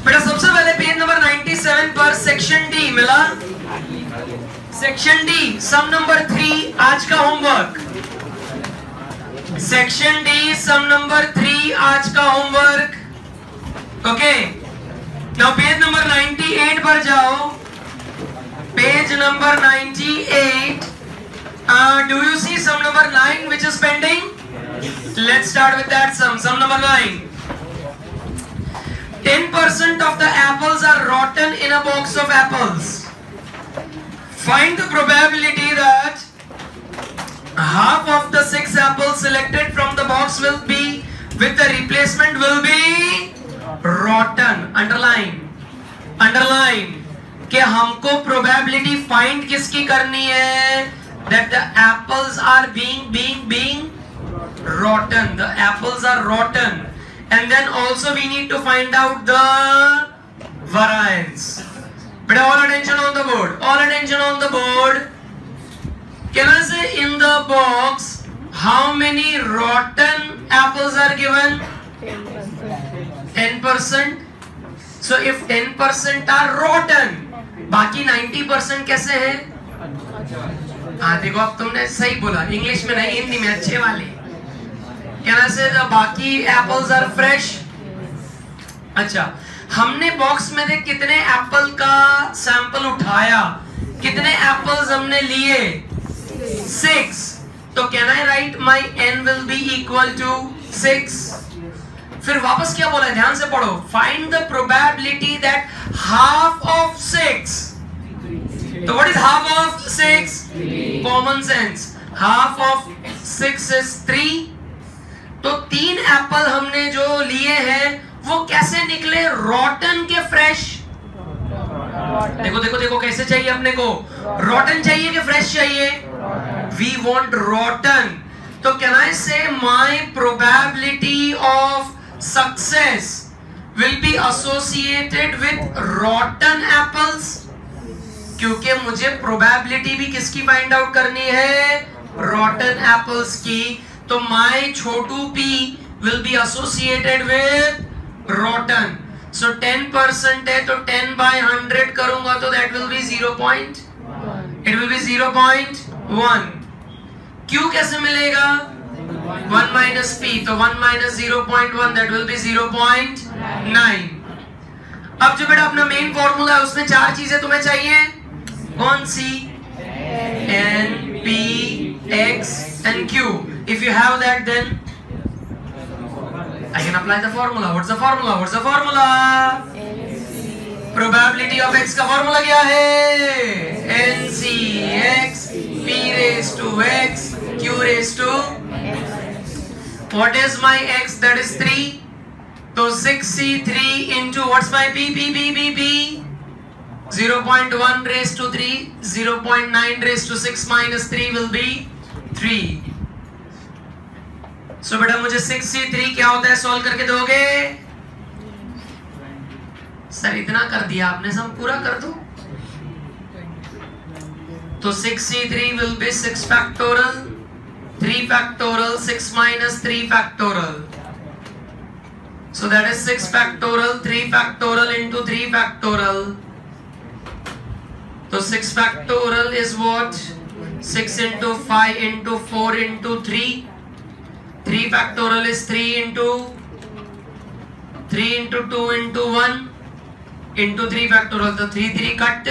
बेटा सबसे पहले पेज नंबर 97 पर सेक्शन डी मिला। सेक्शन डी सम नंबर 3 आज का होमवर्क। सेक्शन डी सम नंबर 3 आज का homework. Okay, now page number 98 पर जाओ। Page number 98। Do you see sum number 9 which is pending? Let's start with that sum. Sum number 9. 10% of the apples are rotten in a box of apples. Find the probability that half of the 6 apples selected from the box will be with the replacement will be rotten. Underline कि हमको probability find किसकी करनी है? That the apples are being rotten. The apples are rotten. And then also we need to find out the variance. But all attention on the board. All attention on the board. Can I say in the box how many rotten apples are given? 10%. So if 10% are rotten, बाकी 90% कैसे हैं? हाँ देखो, अब तुमने सही बोला, English में नहीं हिंदी में, अच्छे वाले। Can I say the बाकी एप्पल्स आर फ्रेश? अच्छा, हमने बॉक्स में देख कितने एप्पल का सैंपल उठाया, कितने एप्पल्स हमने लिए? 6। तो can I write my n will be equal to 6। फिर वापस क्या बोला है, ध्यान से पढ़ो। Find the probability that half of 6। तो what is half of 6? Common sense. Half of 6 is 3। तो 3 एप्पल हमने जो लिए हैं वो कैसे निकले? रॉटन के फ्रेश? देखो देखो देखो कैसे चाहिए अपने को, रॉटन चाहिए कि फ्रेश चाहिए? We want rotten. तो can I say my probability of success will be associated with rotten apples, क्योंकि मुझे प्रोबेबिलिटी भी किसकी फाइंड आउट करनी है? रॉटन एप्पल्स की। तो my Chhotu p will be associated with rotten. So 10% है तो 10 by 100 करूंगा तो that will be 0.1. It will be 0.1. Q कैसे मिलेगा? 1 minus p, तो 1 minus 0.1 that will be 0.9. अब जो बेटा अपना मेन फॉर्मूला है उसमें 4 चीजें तुम्हें चाहिए, कौन सी? N, P, X and Q. If you have that, then I can apply the formula. What's the formula? What's the formula? Probability of x का formula क्या है? NC x p raised to x q raised to what is my x? That is 3. तो 6c3 into what's my p? 0.1 raised to 3. 0.9 raised to 6 minus 3 will be 3. So बेटा मुझे 6c3 क्या होता है solve करके दोगे? सर इतना कर दिया आपने, सब पूरा कर दो। तो 6c3 will be 6 factorial, 3 factorial, 6 minus 3 factorial. So that is 6 factorial, 3 factorial into 3 factorial. So 6 factorial is what? 6 into 5 into 4 into 3. 3 factorial is 3 into 2 into 1 into 3 factorial. तो 3 cut,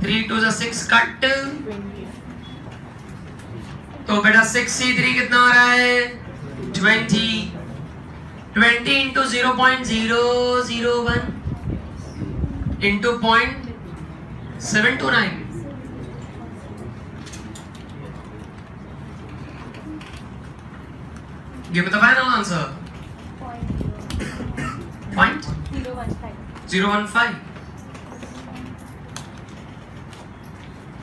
3 to the 6 cut. तो बेटा 6c3 कितना आ रहा है? 20 into 0.001 into 0.729. Give me the final answer. 0.015.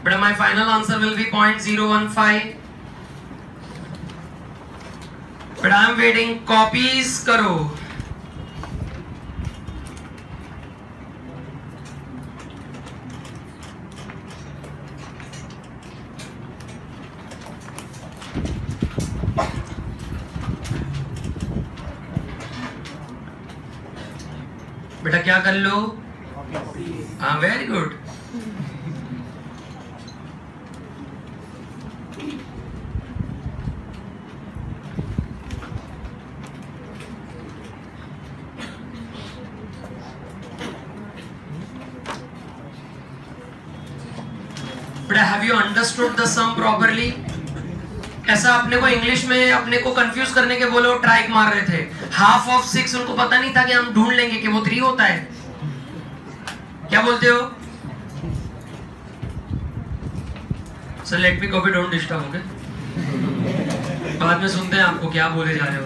But my final answer will be 0.015. But I am waiting. Copies करो. बेटा क्या कर लो? हाँ, very good. But have you understood the sum properly? ऐसा अपने को इंग्लिश में अपने को कंफ्यूज करने के बोले वो ट्राई मार रहे थे। हाफ ऑफ 6 उनको पता नहीं था कि हम ढूंढ लेंगे कि वो 3 होता है। क्या बोलते हो? Sir let me copy, don't disturb, okay? बाद में सुनते हैं आपको क्या बोले जा रहे हो।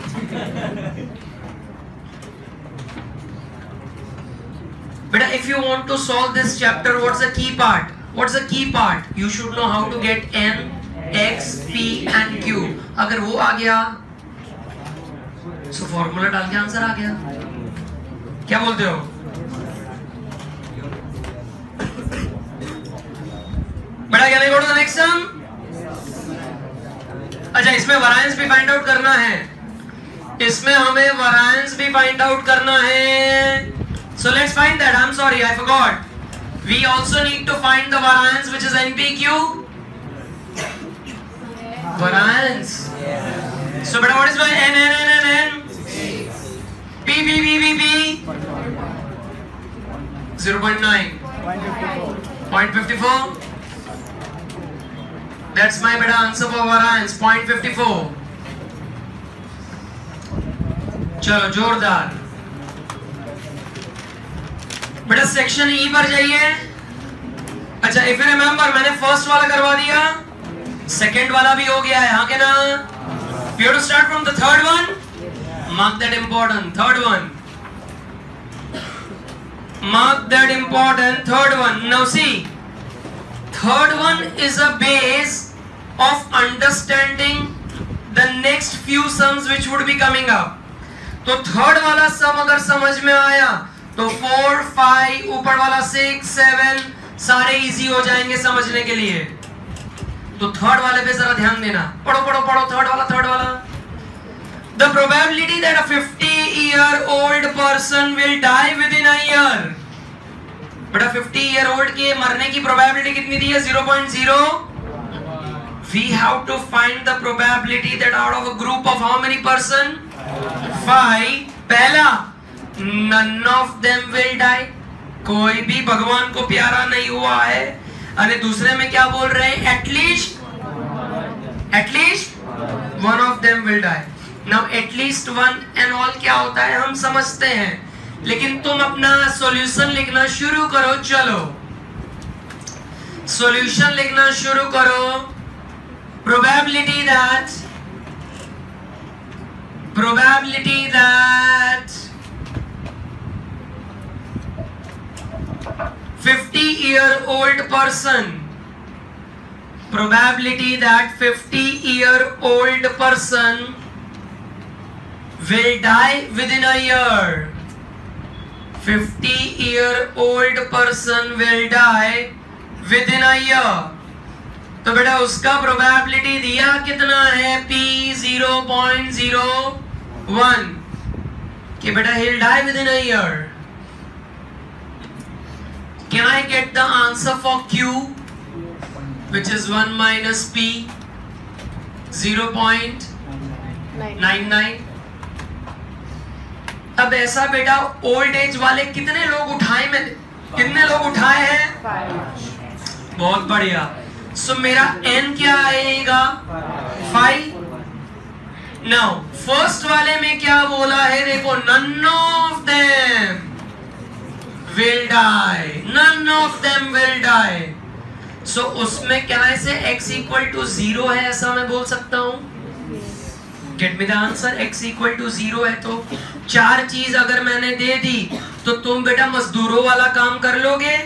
बेटा if you want to solve this chapter, what's the key part? What's the key part? You should know how to get n, x, p and q. अगर वो आ गया तो फॉर्मूला डाल के आंसर आ गया। क्या बोलते हो? बेटा क्या नहीं, go to the next sum. अच्छा, इसमें वेरिएंस भी फाइंड आउट करना है। इसमें हमें वेरिएंस भी फाइंड आउट करना है। So let's find that. I'm sorry, I forgot. We also need to find the variance, which is NPQ. Variance. So, but what is my N? P. 0.9. 0.54. That's my beta answer for variance. 0.54. चलो जोरदार। बेटा section E पर जाइए। अच्छा, if you remember मैंने first वाला करवा दिया, सेकंड वाला भी हो गया है, हाँ के ना? You have to start from the third one. Mark that important, third one. Mark that important, third one. Now see, third one is a base of understanding the next few sums which would be coming up. तो third वाला sum अगर समझ में आया तो 4, 5, ऊपर वाला 6, 7 सारे इजी हो जाएंगे समझने के लिए। तो थर्ड वाले पे जरा ध्यान देना। पढ़ो थर्ड वाला। The probability that a 50-year-old person will die within a year. बेटा 50-year-old के मरने की प्रोबेबिलिटी कितनी दी है? 0.0। We have to find the probability that out of a group of how many person? 5. पहला, none of them will die. कोई भी भगवान को प्यारा नहीं हुआ है। अरे दूसरे में क्या बोल रहे हैं? at least one of them will die. Now at least one and all क्या होता है हम समझते हैं, लेकिन तुम अपना सॉल्यूशन लिखना शुरू करो। चलो सॉल्यूशन लिखना शुरू करो। probability that 50-year-old person, probability that 50-year-old person will die within a year. 50-year-old person will die within a year. तो बेटा उसका प्रोबेबिलिटी दिया कितना है? P 0.01 कि बेटा he'll die within a year. Can I get the answer for Q, which is 1 minus P 0.99? अब ऐसा बेटा ओल्ड एज वाले कितने लोग उठाए हैं? 5। बहुत बढ़िया। सो मेरा n क्या आएगा? 5। नाउ फर्स्ट वाले में क्या बोला है? देखो, none of them will die. None of them will die. So उसमें क्या ऐसे x equal to 0 है, ऐसा मैं बोल सकता हूँ? Get me the answer. x equal to 0 है तो 4 चीज अगर मैंने दे दी तो तुम बेटा मजदूरों वाला काम कर लोगे,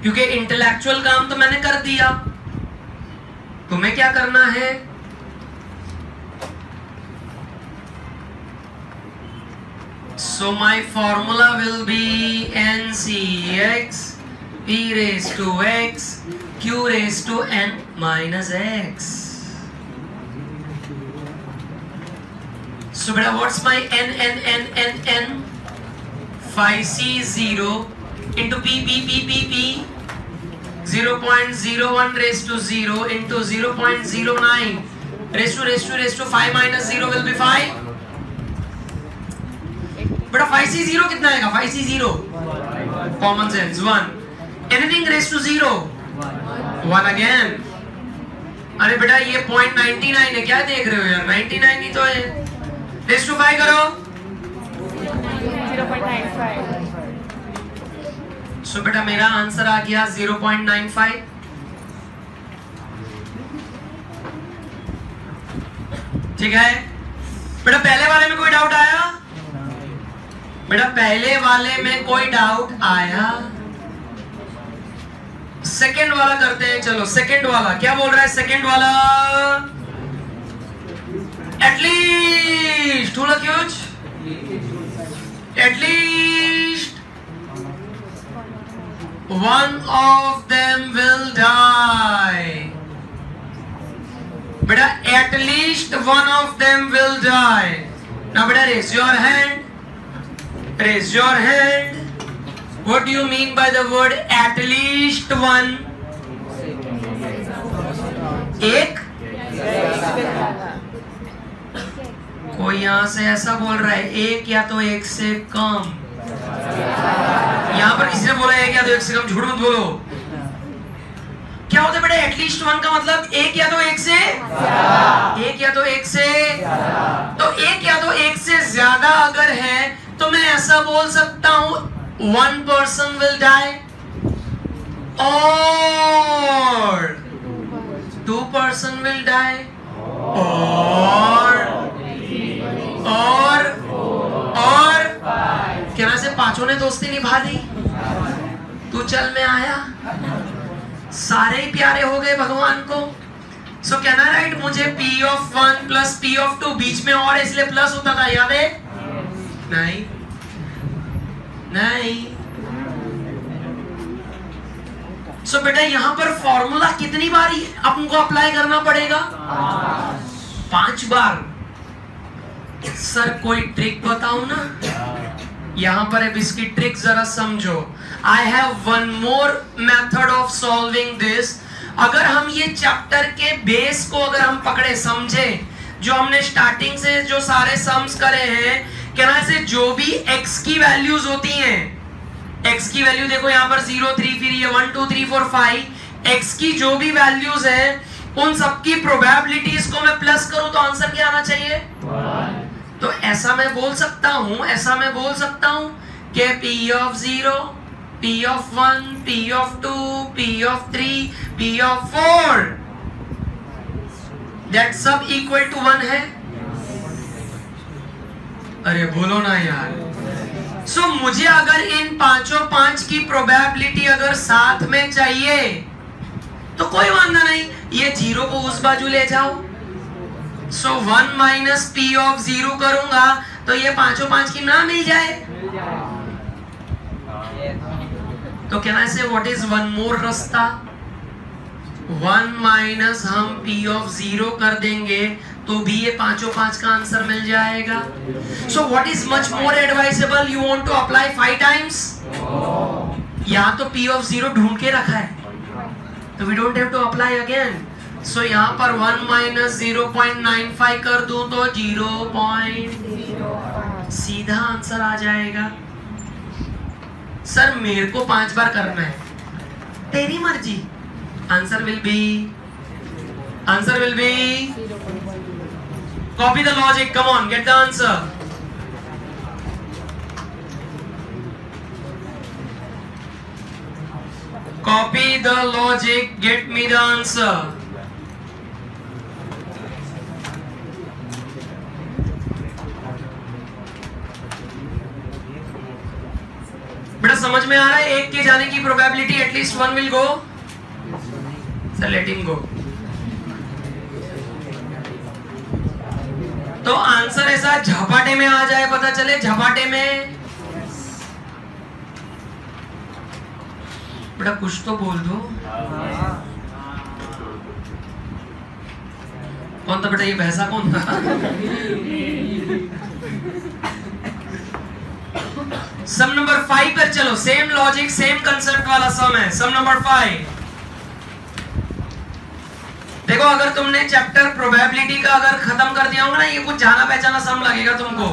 क्योंकि इंटेलेक्चुअल काम तो मैंने कर दिया। तुम्हें क्या करना है? So my formula will be NCX e raised to x q raised to n minus x. So beta, what's my n? 5C0 into P 0.01 raised to 0 into 0.09 raised to 5 minus 0 will be 5. बेटा 5C0 कितना आएगा? 5C0 common sense 1. Anything raised to 0 1 again. अरे बेटा ये 0.99 है, क्या देख रहे हो यार? 99 ही तो है. raised to 5 करो. 0.95. सो बेटा मेरा आंसर आ गया 0.95. ठीक है बेटा, पहले वाले में कोई डाउट आया? बेटा पहले वाले में कोई डाउट आया? सेकंड वाला करते हैं. चलो सेकंड वाला क्या बोल रहा है? सेकंड वाला at least two cues at least one of them will die. Beta, at least one of them will die. Now beta, raise your hand. Raise your hand. What do you mean by the word at least one? एक? कोई यहां से ऐसा बोल रहा है एक या तो एक से कम. यहाँ पर किसी ने बोला है क्या तो एक से कम? झूठ मत बोलो. क्या होता है बेटा एटलीस्ट वन का मतलब? एक या तो एक से एक या तो एक से तो एक या तो एक से ज्यादा अगर है तो मैं ऐसा बोल सकता हूं 1 person will die और 2 person will die और क्या से पांचों ने दोस्ती निभा दी. तू चल में आया, सारे ही प्यारे हो गए भगवान को. सो कहना राइट मुझे P(1) प्लस P(2) बीच में और इसलिए प्लस होता था, याद है? नहीं नहीं. सो बेटा यहां पर फॉर्मूला कितनी बार आपको अप्लाई करना पड़ेगा? 5 बार. सर कोई ट्रिक बताओ ना. यहां पर अब इसकी ट्रिक जरा समझो. I have one more method of solving this. अगर हम ये चैप्टर के बेस को अगर हम पकड़े समझे, जो हमने स्टार्टिंग से जो सारे सम्स करे हैं, कहना से जो भी x की वैल्यूज होती हैं, x की वैल्यू देखो यहां पर 0 3 फिर ये 1 2 3 4 5, x की जो भी वैल्यूज है उन सबकी प्रोबेबिलिटीज को मैं प्लस करूं तो आंसर क्या आना चाहिए? 1. तो ऐसा मैं बोल सकता हूं कि P(0), P(1), P(2), P(3), P(4) that सब इक्वल टू 1 है. अरे बोलो ना यार. सो मुझे अगर इन पांचों 5 की प्रोबेबिलिटी अगर साथ में चाहिए तो कोई वांधा नहीं, ये 0 को उस बाजू ले जाओ. सो 1 माइनस P(0) करूंगा तो ये पांचों 5 की ना मिल जाए. तो कहना है व्हाट इज वन मोर रास्ता? 1 माइनस हम P(0) कर देंगे तो भी ये पांचों 5 का आंसर मिल जाएगा. So what is much more advisable? You want to apply 5 times. यहाँ तो P(0) ढूंढ के रखा है तो we don't have to apply again. So यहाँ पर 1 माइनस 0.95 कर दूं तो 0. सीधा आंसर आ जाएगा. सर मेरे को 5 बार करना है, तेरी मर्जी. Answer will be copy the logic. Come on, get the answer. Copy the logic, get me the answer. बेटा समझ में आ रहा है? एक के जाने की probability at least 1 will go. Sir let him go. तो आंसर ऐसा झपाटे में आ जाए, पता चले झपाटे में. बेटा कुछ तो बोल दो. कौन था बेटा ये भैंसा? कौन था? सम नंबर 5 पर चलो, सेम लॉजिक सेम कंसेप्ट वाला सम है। सम नंबर 5 देखो, अगर तुमने चैप्टर प्रोबेबिलिटी का अगर खत्म कर दिया होगा ना, ये कुछ जाना पहचाना सम लगेगा तुमको।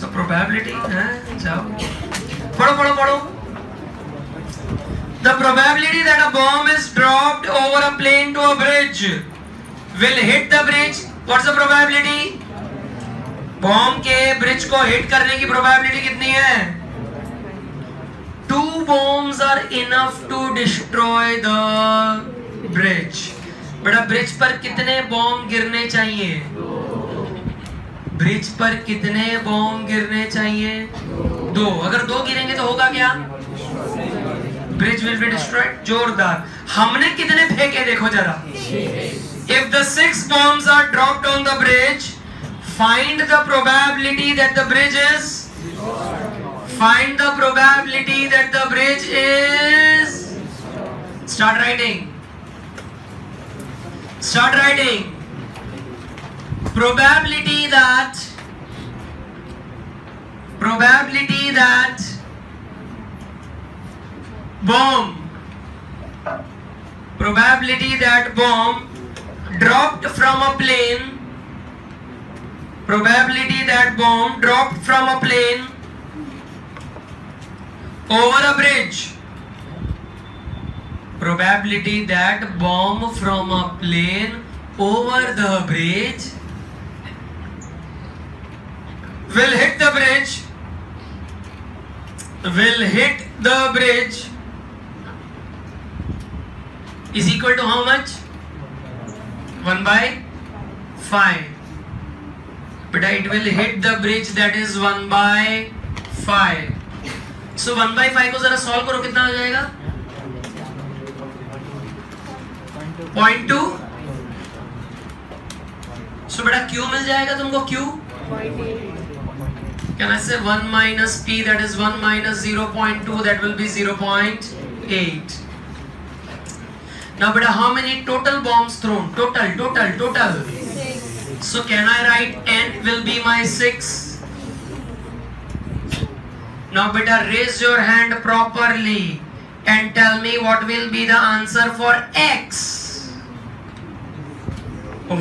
सो प्रोबेबिलिटी है, जाओ पढ़ो पढ़ो पढ़ो। The probability that a bomb is dropped over a plane to a bridge will hit the bridge. What's the probability? Bomb के ब्रिज को हिट करने की प्रोबेबिलिटी कितनी है? 2 bombs are enough to destroy the bridge. बेटा bridge पर कितने bomb गिरने चाहिए? ब्रिज पर कितने बॉम्ब गिरने चाहिए? 2। अगर 2 गिरेंगे तो होगा क्या? Bridge will be destroyed. जोरदार। हमने कितने फेंके देखो जरा। If the 6 bombs are dropped on the bridge, find the probability that the bridge is. Find the probability that the bridge is. Start writing. Start writing. Probability that bomb dropped from a plane, probability that bomb dropped from a plane over a bridge, probability that bomb from a plane over the bridge will hit the bridge is equal to how much? 1/5. But it will hit the bridge, that is 1/5. So 1/5 को जरा solve करो, कितना हो जाएगा? 0.2. So बेटा Q मिल जाएगा तुमको। Q can I say 1 minus P, that is 1 minus 0.2, that will be 0.8. Now beta, how many total bombs thrown? Total. So can I write n will be my 6? Now beta, raise your hand properly and tell me what will be the answer for X.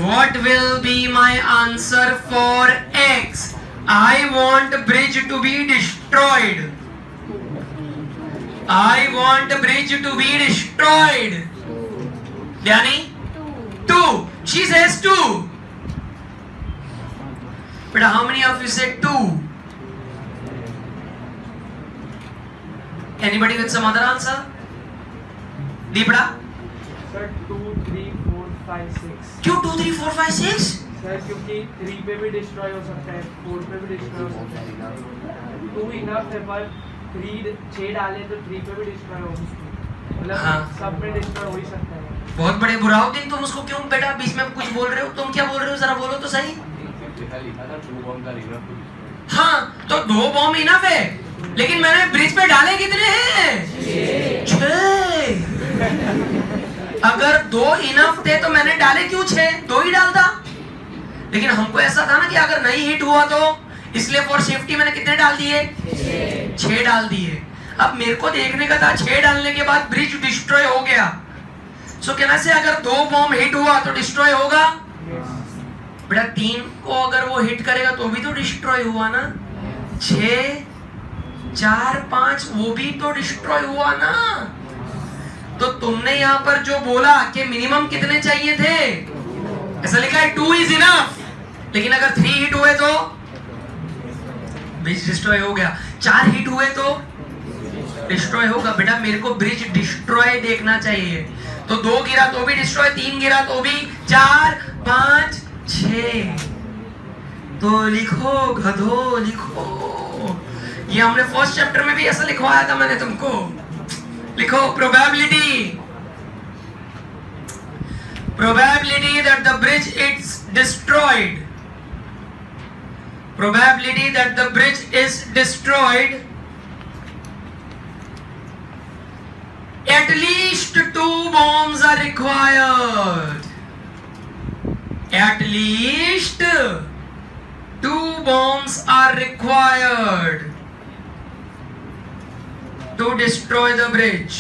What will be my answer for X? I want bridge to be destroyed. Dhyani? 2. She says 2. But how many of you said 2? Anybody with some other answer? Deepra? Sir, 2, 3, 4, 5, 6. क्यों 2, 3, 4, 5, 6? Sir क्योंकि 3 पे भी destroy हो सकता है, 4 पे भी destroy हो सकता है। 2 इनफ है, पर 6 डाले तो 3 पे भी डिस्ट्रॉय हो सकता है। मतलब सब में डिस्ट्रॉय हो ही सकता है। बहुत बड़े बुराउद्दीन, तुम उसको क्यों बेटा बीच में कुछ बोल रहे हो? तुम क्या बोल रहे हो, जरा बोलो तो सही। हाँ, तो 2 बॉम्ब इनफ है, लेकिन मैंने ब्रिज पे डाले कितने हैं? 6। अगर 2 इनफ थे तो मैंने डाले क्यों 6? 2 ही डालता। लेकिन हमको ऐसा था ना कि अगर नहीं हिट हुआ तो, इसलिए फॉर सेफ्टी मैंने कितने डाल दिए? 6 डाल दिए। अब मेरे को देखने का था 6 डालने के बाद ब्रिज डिस्ट्रॉय हो गया। सो कहना से अगर 2 बॉम्ब हिट हुआ तो डिस्ट्रॉय होगा बेटा। 3 को अगर वो हिट करेगा तो भी तो डिस्ट्रॉय हुआ ना। 6, 4, 5 वो भी तो डिस्ट्रॉय हुआ ना। तो तुमने यहाँ पर जो बोला कि मिनिमम कितने चाहिए थे, ऐसा लिखा है 2 is enough, लेकिन अगर 3 हिट हुए तो ब्रिज डिस्ट्रॉय हो गया, 4 हिट हुए तो डिस्ट्रॉय होगा। बेटा मेरे को ब्रिज डिस्ट्रॉय देखना चाहिए। तो 2 गिरा तो भी डिस्ट्रॉय, 3 गिरा तो भी, 4, 5, 6। तो लिखो गधो, लिखो। ये हमने फर्स्ट चैप्टर में भी ऐसा लिखवाया था मैंने तुमको। लिखो probability that the bridge is destroyed. Probability that the bridge is destroyed. At least 2 bombs are required. At least 2 bombs are required. To destroy the bridge.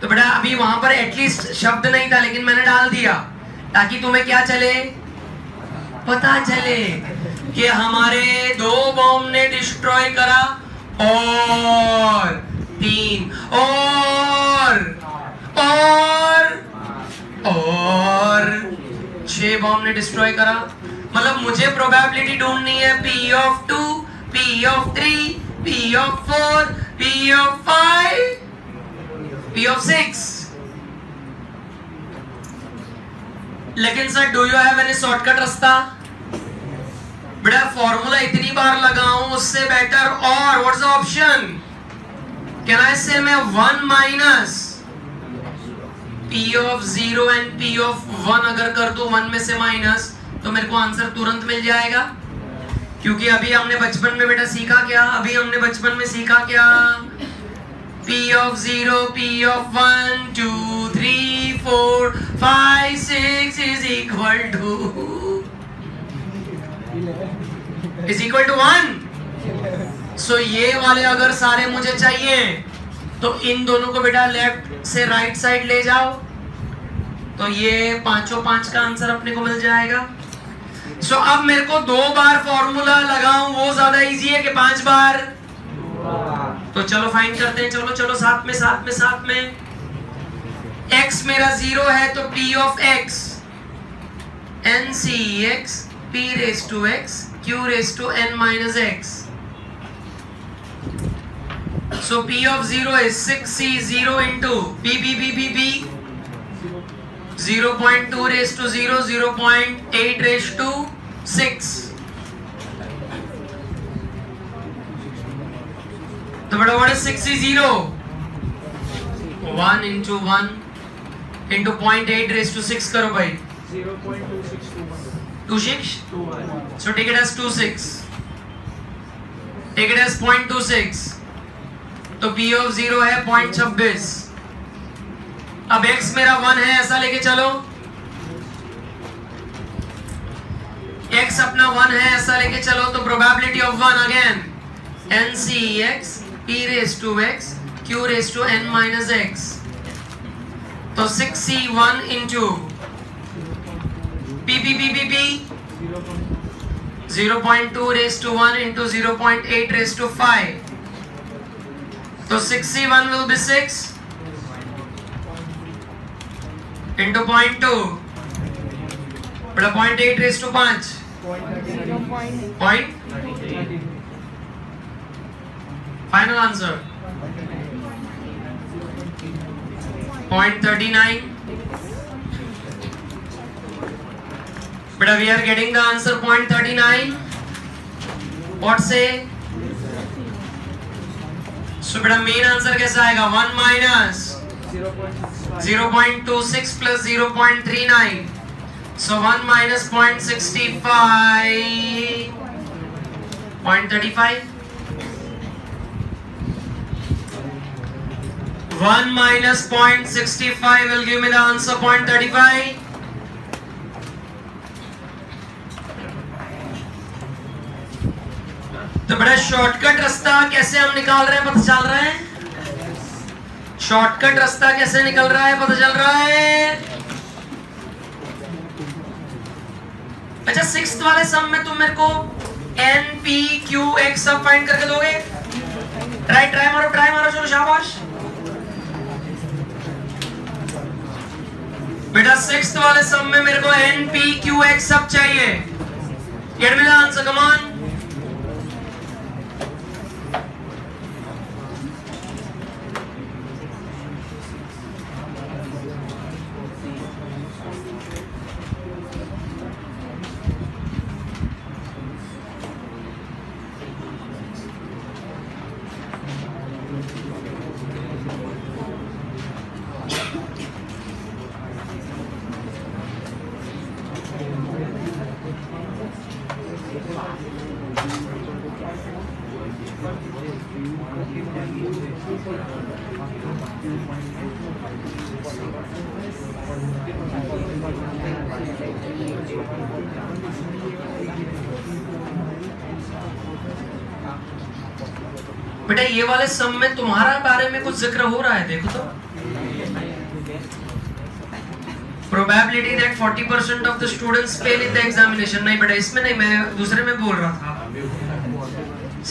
तो बेटा अभी वहां पर एटलीस्ट शब्द नहीं था, लेकिन मैंने डाल दिया ताकि तुम्हें क्या चले, पता चले कि हमारे 2 बॉम्ब ने डिस्ट्रॉय करा और 3 और 6 बॉम्ब ने डिस्ट्रॉय करा। मतलब मुझे प्रोबेबिलिटी ढूंढनी है P of 2, P of 3, P of 4, P of 5, P of 6। लेकिन sir do you have any shortcut रास्ता? बेटा फॉर्मूला इतनी बार लगाऊं उससे बेटर और what's the option? Can I से मैं 1 minus P of 0 and P of 1 अगर कर दूं 1 में से माइनस, तो मेरे को आंसर तुरंत मिल जाएगा। क्योंकि अभी हमने बचपन में बेटा सीखा क्या, P of 0, P of 1, 2, 3, 4, 5, 6 is equal to 1। सो ये वाले अगर सारे मुझे चाहिए तो इन दोनों को बेटा लेफ्ट से राइट साइड ले जाओ, तो ये 5 का आंसर अपने को मिल जाएगा। सो अब मेरे को 2 बार फॉर्मूला लगाऊं वो ज्यादा इजी है कि 5 बार? तो चलो फाइंड करते हैं, चलो साथ में। x मेरा 0 है तो P of x NCx P raised to x Q raised to n minus x। So P of 0 is 6C 0 into P 0.2 raised to 0, 0.8 raised to 6। तो बेटा what is 6C 0? 1 into 1 into 0.8 raised to 6 करो भाई। 0.2621। So take it as 26। Take it as 0.26। तो P of 0 है 0.26। अब x मेरा 1 है ऐसा लेके चलो, x अपना 1 है ऐसा लेके चलो, तो probability of 1 again NCx P raised to x Q raised to n minus x। तो 6C1 into P 0.2 raised to 1 into 0.8 raised to 5। तो 6C1 will be 6 into 0.2 बड़ा 0.8 raised to 5 final answer 0.39। But we are getting the answer 0.39। What say? So बेटा main answer कैसा आएगा? 1 minus 0.26 plus 0.39। So 1 minus 0.65, 0.35। 1 minus 0.65 will give me the answer 0.35। तो बड़ा shortcut रास्ता कैसे हम निकाल रहे हैं पता चल रहा है? शॉर्टकट रास्ता कैसे निकल रहा है पता चल रहा है? अच्छा 6th वाले सम में तुम मेरे को N P Q X सब फाइंड करके दोगे? ट्राई मारो चलो शाबाश। बेटा 6th वाले सम में मेरे को N P Q X सब चाहिए। Get me the answer, come on. बेटा ये वाले सम में तुम्हारा बारे में कुछ जिक्र हो रहा है, देखो तो। Probability that 40% of the students fail in the examination, नहीं बेटा इसमें नहीं, मैं दूसरे में बोल रहा था।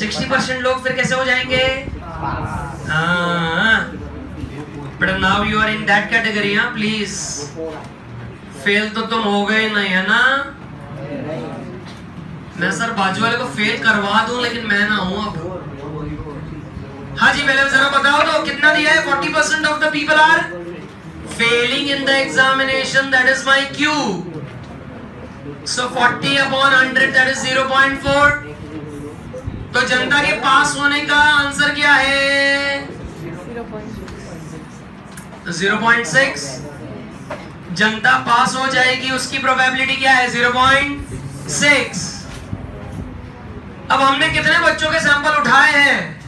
60% लोग फिर कैसे हो जाएंगे? हाँ बेटा, now you are in that category, हाँ प्लीज। फेल तो तुम हो गए नहीं, है ना? मैं सर बाजू वाले को फेल करवा दूं लेकिन मैं ना हूं अब। हाँ जी, पहले जरा बताओ तो कितना दिया है? 40% of the people are failing in the examination, that is my Q. So 40 upon 100, that is 0.4. तो जनता के पास होने का आंसर क्या है? 0.6। जनता पास हो जाएगी, उसकी प्रोबेबिलिटी क्या है? 0.6। अब हमने कितने बच्चों के सैंपल उठाए हैं?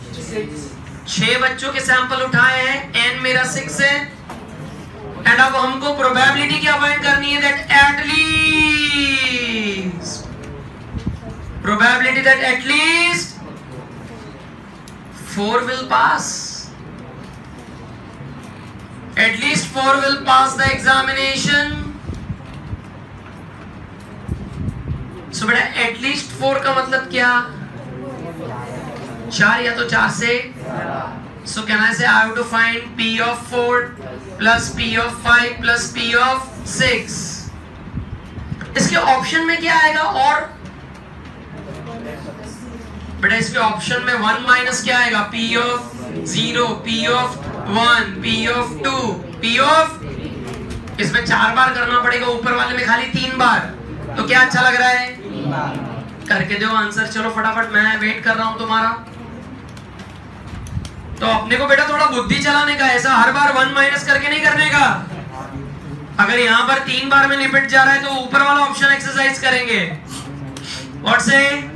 6 बच्चों के सैंपल उठाए हैं, n मेरा 6 है। एंड अब हमको प्रोबेबिलिटी क्या फाइंड करनी है? That at least 4 will pass. At least 4 will pass the examination. So बेटा at least 4 का मतलब क्या? 4 या तो 4 से। So can I say I have to find P of 4 plus P of 5 plus P of 6. इसके ऑप्शन में क्या आएगा? और बेटा इसके ऑप्शन में 1 माइनस क्या आएगा? P of 0, P of 1, P of 2, P of, इसमें 4 बार करना पड़ेगा, ऊपर वाले में खाली 3 बार। तो क्या अच्छा लग रहा है? करके दो आंसर, चलो फटाफट, मैं वेट कर रहा हूं तुम्हारा। तो अपने को बेटा थोड़ा बुद्धि चलाने का, ऐसा हर बार 1 माइनस करके नहीं करने का। अगर यहाँ पर 3 बार में निपट जा रहा है तो ऊपर वाला ऑप्शन एक्सरसाइज करेंगे। व्हाट से?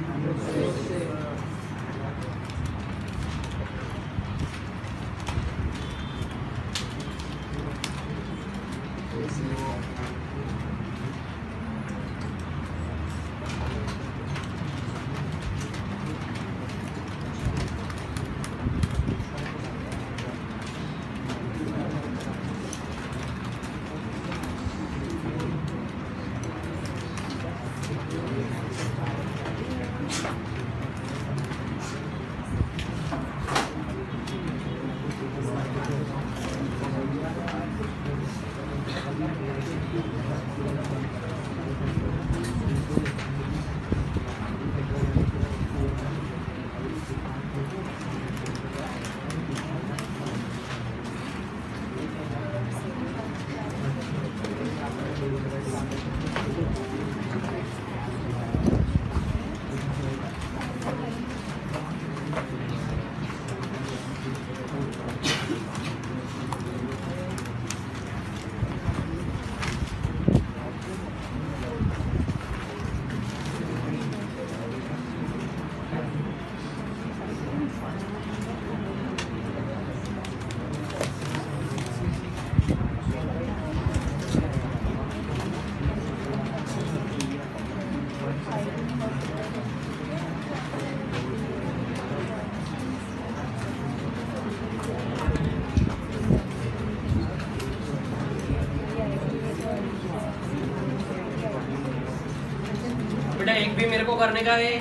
एक भी मेरे को करने का है।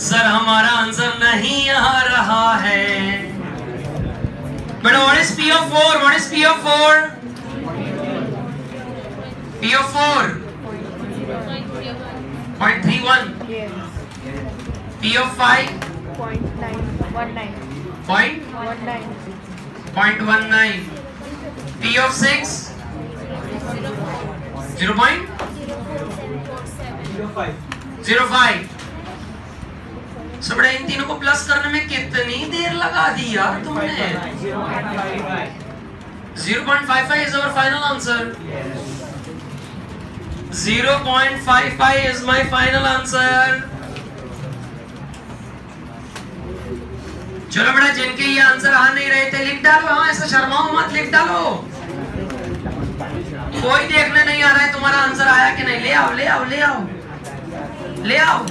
सर हमारा आंसर नहीं आ रहा है। बेटा what is P of 4? What is P of 4? P of 4 0.31. P of 5 0.19. P of 6 0.05. सो बड़ा इन तीनों को प्लस करने में कितनी देर लगा दी यार तुमने? 0.55 is our final answer. 0.55 is my final answer. चलो बेटा, जिनके ये आंसर आ नहीं रहे थे लिख डालो। हाँ, ऐसा शर्माओ मत, लिख डालो। कोई देखने नहीं आ रहा है तुम्हारा आंसर आया कि नहीं। ले आओ ले आओ ले आओ ले आओ।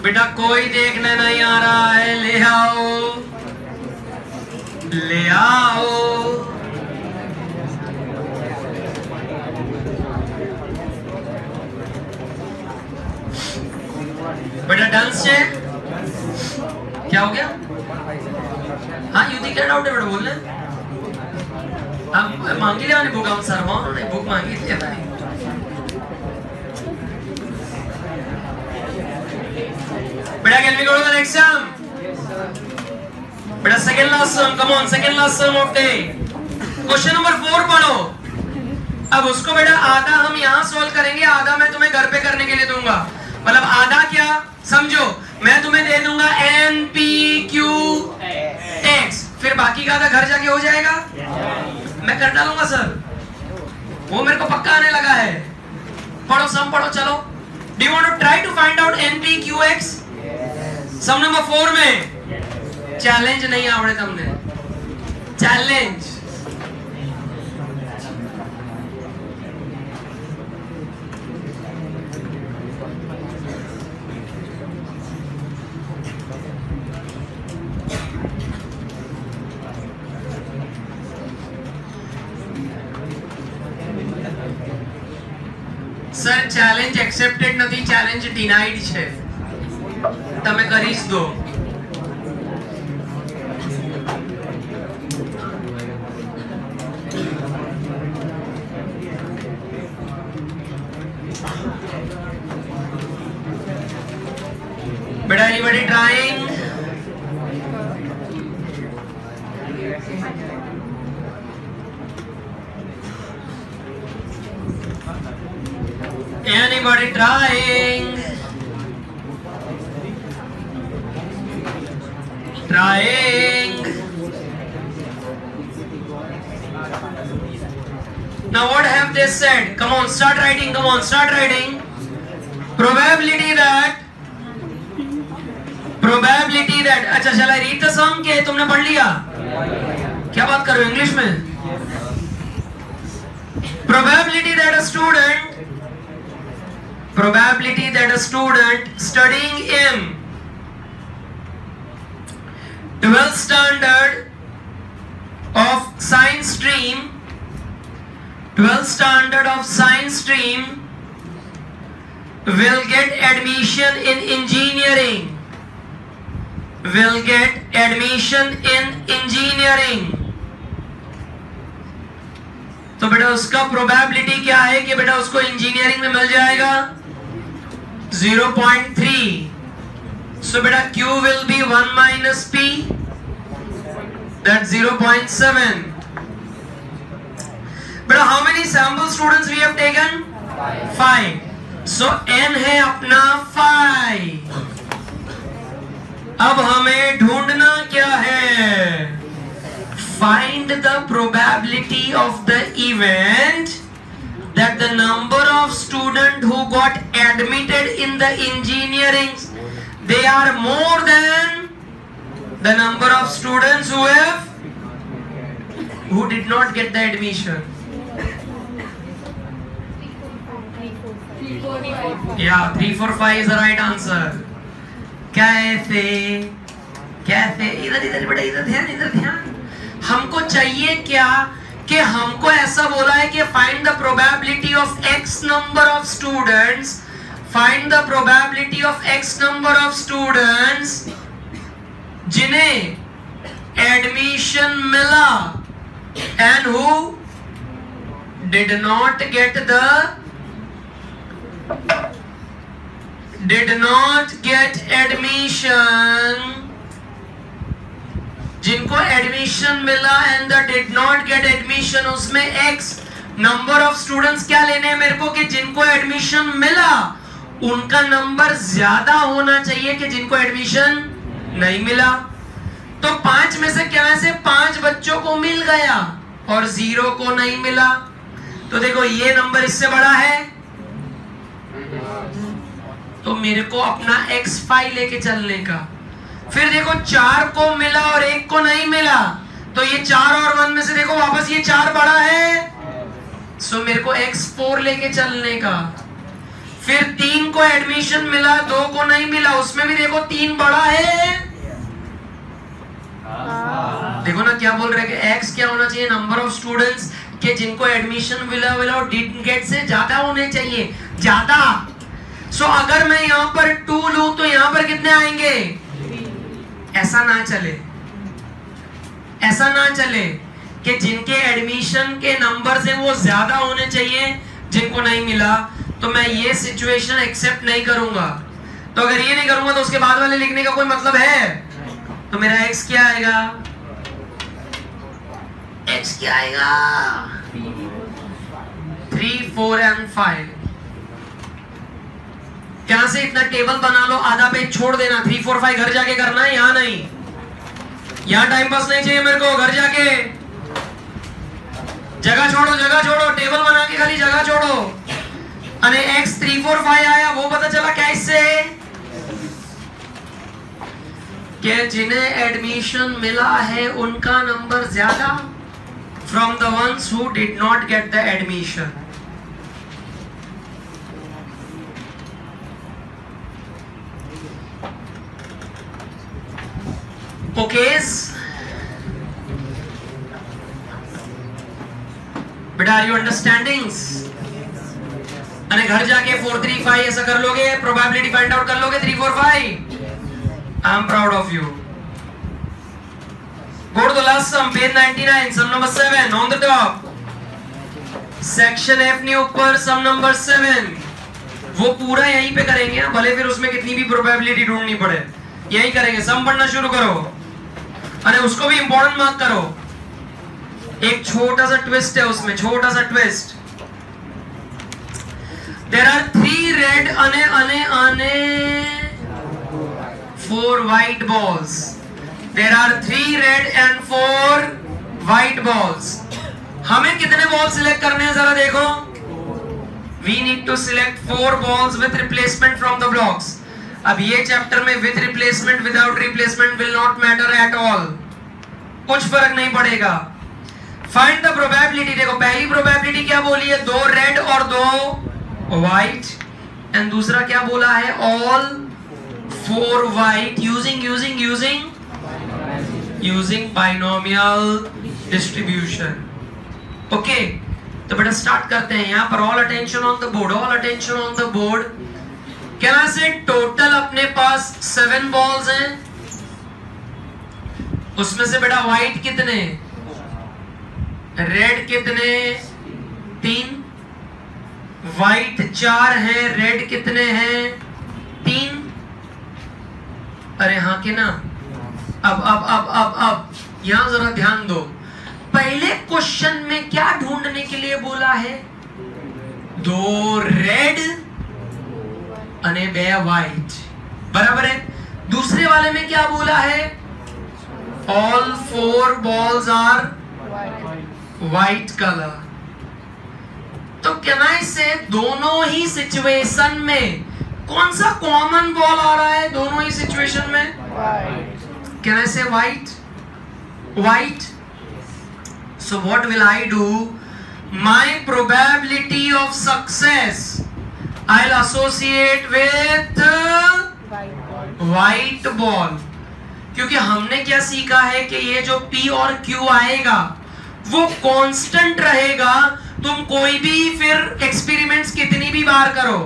बेटा कोई देखने नहीं आ रहा है, ले आओ ले आओ। बेटा डांस से क्या हो गया? हाँ युद्धि क्या डाउट है बेटा, बोल रहे हम मांगी ले बुक, हम सर उन्होंने बुक मांगी थी भाई। बेटा can we go to the next sum? बेटा second last sum, come on, second last sum of day. Question number 4 पढ़ो। अब उसको बेटा आधा हम यहाँ सॉल्व करेंगे, आधा मैं तुम्हें घर पे करने के लिए दूंगा। मतलब आधा क्या समझो, मैं तुम्हें दे दूंगा NPQX, फिर बाकी का आधा घर जाके हो जाएगा। मैं कर डालूंगा सर, वो मेरे को पक्का आने लगा है। पढ़ो सम पढ़ो, चलो। Do you want to try to find out NPQX? Sum number 4 में चैलेंज नहीं आवड़े तुमने, चैलेंज। સર ચેલેન્જ એક્સેપ્ટેડ નથી, ચેલેન્જ ડિનાઇડ છે, તમે કરી જ દો। બેટા anybody trying? Anybody trying? Trying. Now what have they said? Come on, start writing. Come on, start writing. Probability that. अच्छा चला read the sum के तुमने पढ़ लिया? क्या बात कर रहे हो इंग्लिश में? Probability that a student studying in 12th standard of science stream will get admission in engineering, तो बेटा उसका प्रोबेबिलिटी क्या है कि बेटा उसको इंजीनियरिंग में मिल जाएगा 0.3। सो बेटा Q will be 1 minus P, that's 0.7। बेटा how many sample students we have taken? 5। so N है अपना 5। अब हमें ढूंढना क्या है? Find the probability of the event that the number of students who got admitted in the engineering, they are more than the number of students who did not get the admission. Yeah, 3, 4, 5 is the right answer. कैसे इधर बेटा, इधर ध्यान। हमको चाहिए क्या कि हमको ऐसा बोला है कि find the probability of x number of students find the probability of x number of students जिन्हें एडमिशन मिला and who did not get admission, जिनको एडमिशन मिला and the did not get admission, उसमें x नंबर ऑफ स्टूडेंट्स क्या लेने हैं मेरे को कि जिनको एडमिशन मिला उनका नंबर ज्यादा होना चाहिए कि जिनको एडमिशन नहीं मिला। तो 5 में से क्या से 5 बच्चों को मिल गया और 0 को नहीं मिला, तो देखो ये नंबर इससे बड़ा है, तो मेरे को अपना x5 लेके चलने का। फिर देखो 4 को मिला और 1 को नहीं मिला, तो ये 4 और 1 में से देखो वापस ये 4 बड़ा है, सो मेरे को x4 लेके चलने का। फिर 3 को एडमिशन मिला, 2 को नहीं मिला, उसमें भी देखो 3 बड़ा है। देखो ना क्या बोल रहे हैं कि x क्या होना चाहिए, नंबर ऑफ स्टूडेंट्स कि जिनको एडमिशन मिला और डिडंट गेट से ज्यादा होने चाहिए, ज्यादा। सो अगर मैं यहाँ पर 2 लूं तो यहाँ पर कितने आएंगे? ऐसा ना चले, ऐसा ना चले कि जिनके एडमिशन के नंबर से वो ज्यादा होने चाहिए जिनको नहीं मिला, तो मैं ये सिचुएशन एक्सेप्ट नहीं करूंगा। तो अगर ये नहीं करूंगा तो उसके बाद वाले लिखने का कोई मतलब है? तो मेरा x क्या आएगा? x क्या आएगा? 3, 4 and 5। क्या से इतना टेबल बना लो, आधा पेज छोड़ देना, 3, 4, 5 घर जाके करना है, यहाँ नहीं, यहाँ टाइम पास नहीं चाहिए मेरे को। घर जाके जगह छोड़ो, जगह छोड़ो, टेबल बना के खाली जगह छोड़ो। अरे x 3, 4, 5 आया, वो पता चला क्या इससे कि जिन्हें एडमिशन मिला है उनका नंबर ज्यादा from the ones who did not get the admission. Okay, but are you understanding? अरे घर जाके 4, 3, 5 ऐसा कर लोगे, प्रोबेबिलिटी फाइंड आउट कर लोगे 3, 4, 5। I am proud of you. Go to the last sum, page 99, sum number 7 on the top. Section F ने ऊपर sum number 7, वो पूरा यहीं पे करेंगे, भले फिर उसमें कितनी भी प्रोबेबिलिटी ढूंढनी पड़े, यही करेंगे। सम पढ़ना शुरू करो, अरे उसको भी इंपॉर्टेंट मार्क करो। एक छोटा सा ट्विस्ट है उसमें, छोटा सा twist. There are 3 red ane 4 white balls. There are 3 red and 4 white balls. हमें कितने बॉल सिलेक्ट करने हैं जरा देखो। We need to select 4 balls with replacement from the blocks. अब ये चैप्टर में with replacement without replacement will not matter at all. कुछ फर्क नहीं पड़ेगा। Find the probability। देखो पहली probability क्या बोली है, 2 red और 2 white, and दूसरा क्या बोला है, all 4 white using binomial distribution। Okay, तो बेटा स्टार्ट करते हैं। यहाँ पर all attention on the board, all attention on the board। क्या से टोटल अपने पास 7 balls हैं, उसमें से बेटा white कितने, red कितने, 3, व्हाइट 4 है, रेड कितने हैं, 3। अरे हाँ के ना। अब यहां जरा ध्यान दो, पहले क्वेश्चन में क्या ढूंढने के लिए बोला है, 2 रेड अने 2 व्हाइट, बराबर है। दूसरे वाले में क्या बोला है, all 4 balls are white colour. तो कैन से दोनों ही सिचुएशन में कौन सा कॉमन बॉल आ रहा है, दोनों ही सिचुएशन में can say white. So what will I do, my probability of success I will associate with white ball, क्योंकि हमने क्या सीखा है कि ये जो P और Q आएगा वो कांस्टेंट रहेगा। तुम कोई भी फिर एक्सपेरिमेंट्स कितनी भी बार करो,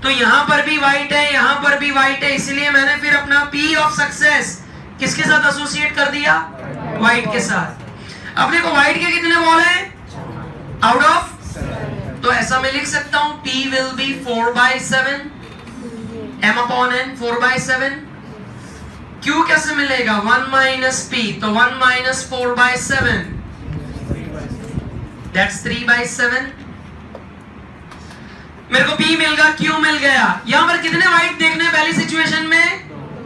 तो यहां पर भी व्हाइट है, यहां पर भी व्हाइट है, इसलिए मैंने फिर अपना P ऑफ सक्सेस किसके साथ एसोसिएट कर दिया? व्हाइट के साथ। अब देखो व्हाइट के कितने बॉल है? आउट ऑफ, तो ऐसा मैं लिख सकता हूं P will be 4/7 m/n 4/7। Q कैसे मिलेगा? 1 माइनस P, तो 1 माइनस 4/7 दैट्स 3/7। मेरे को P मिल गया, Q मिल गया। यहां पर कितने व्हाइट देखने हैं पहली सिचुएशन में?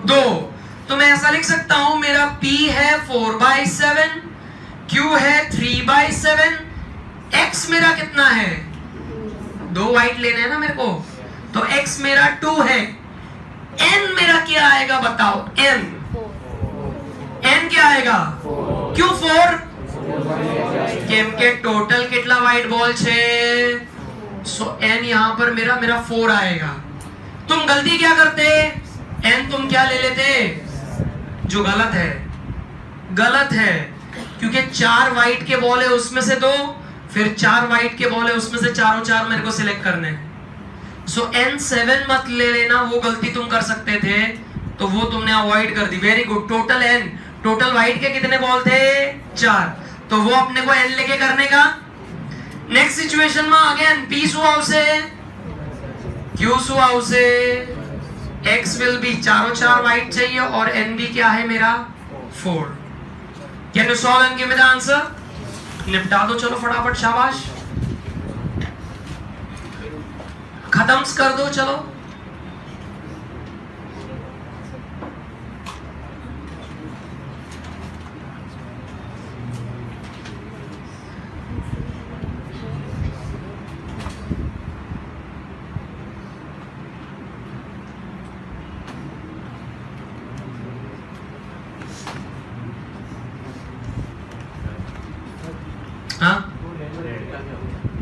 2, तो मैं ऐसा लिख सकता हूं मेरा P है 4/7, Q है 3/7, X मेरा कितना है? 2 व्हाइट लेने हैं ना मेरे को, तो X मेरा 2 है। N मेरा क्या आएगा बताओ? N क्या आएगा? क्यों 4? केम के टोटल कितना व्हाइट बॉल छे, सो N यहां पर मेरा 4 आएगा। तुम गलती क्या करते? N तुम क्या ले लेते? जो गलत है, गलत है, क्योंकि 4 व्हाइट के बॉल है उसमें से 2, फिर 4 व्हाइट के बॉल है उसमें से चारों 4 मेरे को सिलेक्ट करने हैं। सो N7 मत ले लेना, वो गलती तुम कर सकते थे, तो वो तुमने अवॉइड कर दी। Very good. Total N, total white के कितने बॉल थे? 4, तो वो अपने को N लेके करने का। नेक्स्ट सिचुएशन में अगेन P શું આવશે? Q શું આવશે? X विल बी चारों 4 व्हाइट चाहिए और N भी क्या है मेरा? 4। Can you solve and give me the answer? निपटा दो चलो फटाफट, शाबाश, खत्म कर दो चलो। हाँ,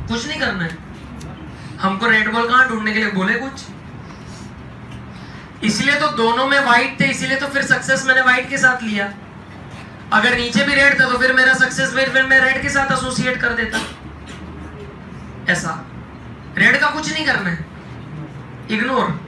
कुछ नहीं करना है हमको। रेड बॉल कहां ढूंढने के लिए बोले कुछ? इसलिए तो दोनों में व्हाइट थे, इसीलिए तो फिर सक्सेस मैंने व्हाइट के साथ लिया। अगर नीचे भी रेड था तो फिर मेरा सक्सेस फिर मैं रेड के साथ एसोसिएट कर देता। ऐसा रेड का कुछ नहीं करना है, ignore.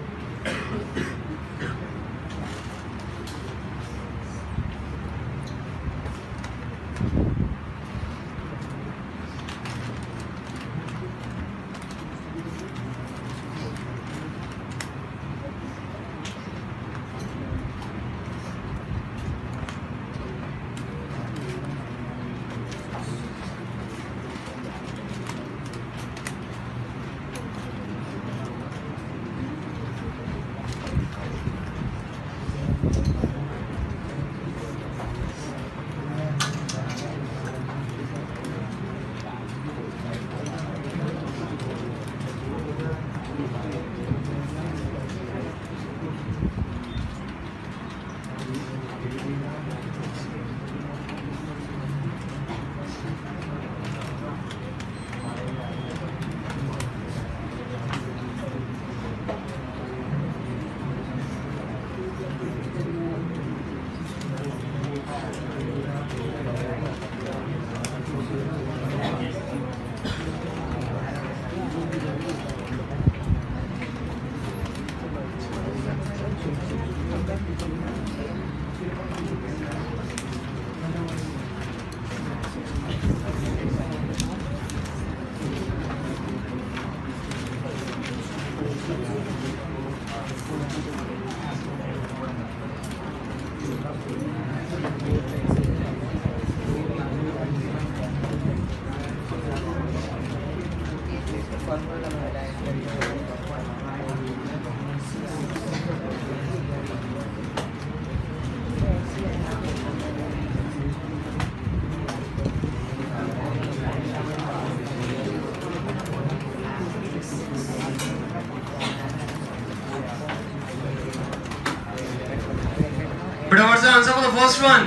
But what's the answer for the first one?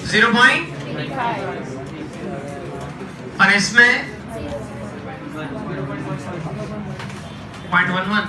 0.35. और इसमें 0.11.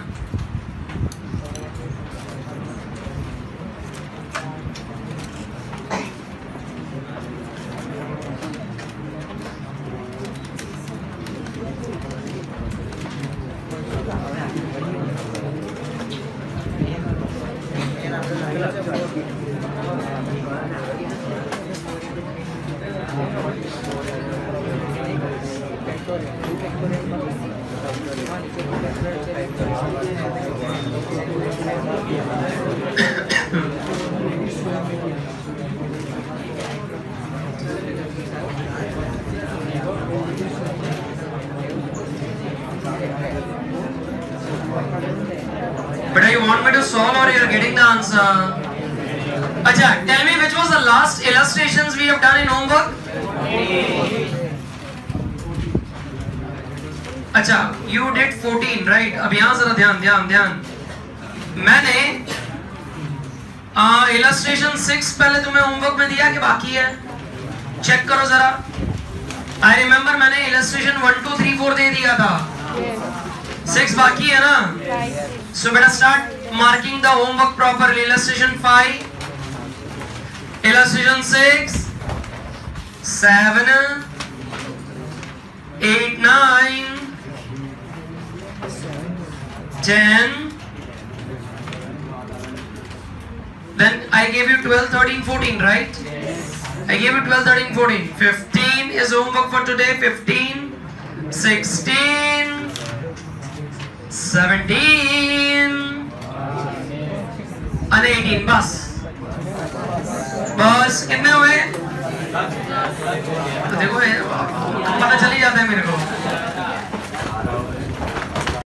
But you want me to solve or you're getting the answer? Acha, tell me which was the last illustrations we have done in homework? अच्छा, you did 14, right? अब यहाँ जरा ध्यान मैंने illustration 6 पहले तुम्हें होमवर्क में दिया कि बाकी है? चेक करो जरा। I remember मैंने illustration 1, 2, 3, 4 दे दिया था। 6 बाकी है ना? So better start marking the homework properly. Illustration 5, illustration 6, 7, 8, 9, 10. Then I gave you 12, 13, 14, right? I gave you 12, 13, 14. 15 is homework for today. 15, 16, 17 and 18. बस कितने हुए? तो देखो पता चल ही जाता है मेरे को।